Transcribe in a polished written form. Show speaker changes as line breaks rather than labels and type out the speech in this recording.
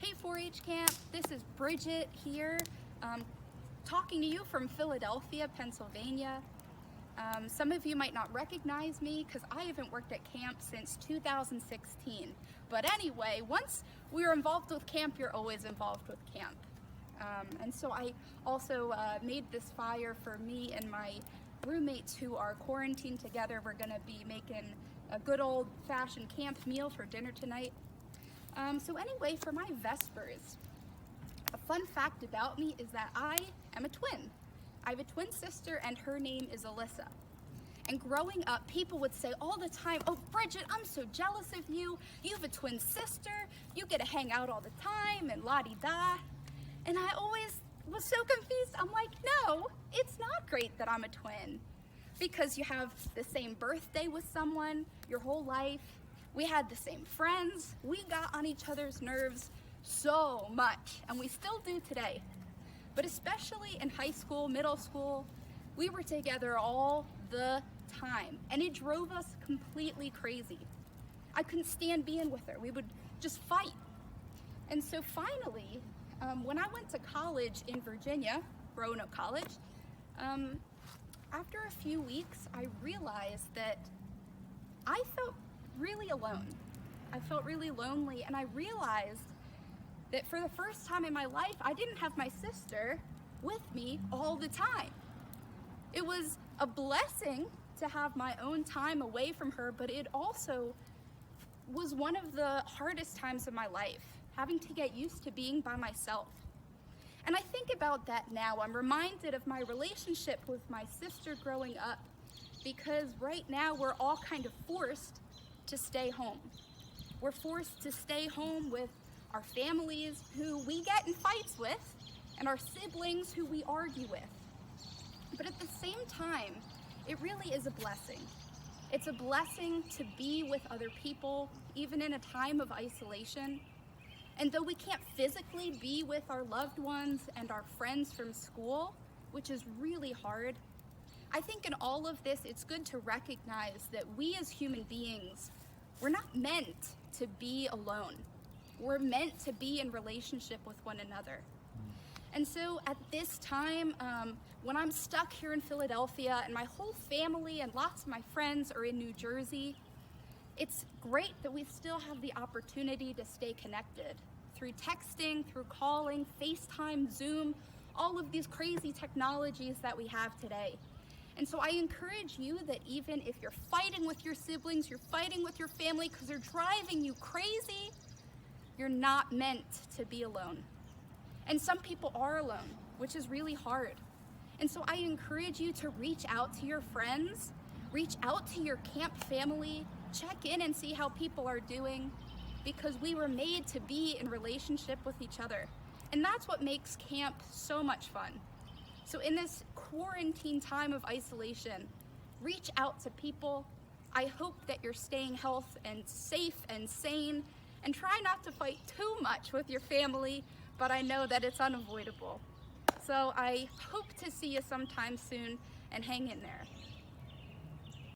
Hey 4-H camp, this is Bridget here, talking to you from Philadelphia, Pennsylvania. Some of you might not recognize me because I haven't worked at camp since 2016. But anyway, once we were involved with camp, you're always involved with camp. And so I also made this fire for me and my roommates who are quarantined together. We're gonna be making a good old-fashioned camp meal for dinner tonight. So anyway, for my Vespers, a fun fact about me is that I am a twin. I have a twin sister and her name is Alyssa. And growing up, people would say all the time, "Oh, Bridget, I'm so jealous of you. You have a twin sister. You get to hang out all the time and la-di-da." And I always was so confused. I'm like, no, it's not great that I'm a twin because you have the same birthday with someone your whole life. We had the same friends. We got on each other's nerves so much, and we still do today. But especially in high school, middle school, we were together all the time, and it drove us completely crazy. I couldn't stand being with her. We would just fight. And so finally, when I went to college in Virginia, Roanoke College, after a few weeks, I realized that I felt really alone. I felt really lonely, and I realized that for the first time in my life, I didn't have my sister with me all the time. It was a blessing to have my own time away from her, but it also was one of the hardest times of my life, having to get used to being by myself. And I think about that now. I'm reminded of my relationship with my sister growing up, because right now we're all kind of forced to stay home. We're forced to stay home with our families who we get in fights with and our siblings who we argue with. But at the same time, it really is a blessing. It's a blessing to be with other people, even in a time of isolation. And though we can't physically be with our loved ones and our friends from school, which is really hard, I think in all of this, it's good to recognize that we as human beings, we're not meant to be alone. We're meant to be in relationship with one another. And so at this time, when I'm stuck here in Philadelphia and my whole family and lots of my friends are in New Jersey, it's great that we still have the opportunity to stay connected through texting, through calling, FaceTime, Zoom, all of these crazy technologies that we have today. And so I encourage you that even if you're fighting with your siblings, you're fighting with your family because they're driving you crazy, you're not meant to be alone. And some people are alone, which is really hard. And so I encourage you to reach out to your friends, reach out to your camp family, check in and see how people are doing, because we were made to be in relationship with each other. And that's what makes camp so much fun. So in this quarantine time of isolation, reach out to people. I hope that you're staying healthy and safe and sane, and try not to fight too much with your family, but I know that it's unavoidable. So I hope to see you sometime soon, and hang in there.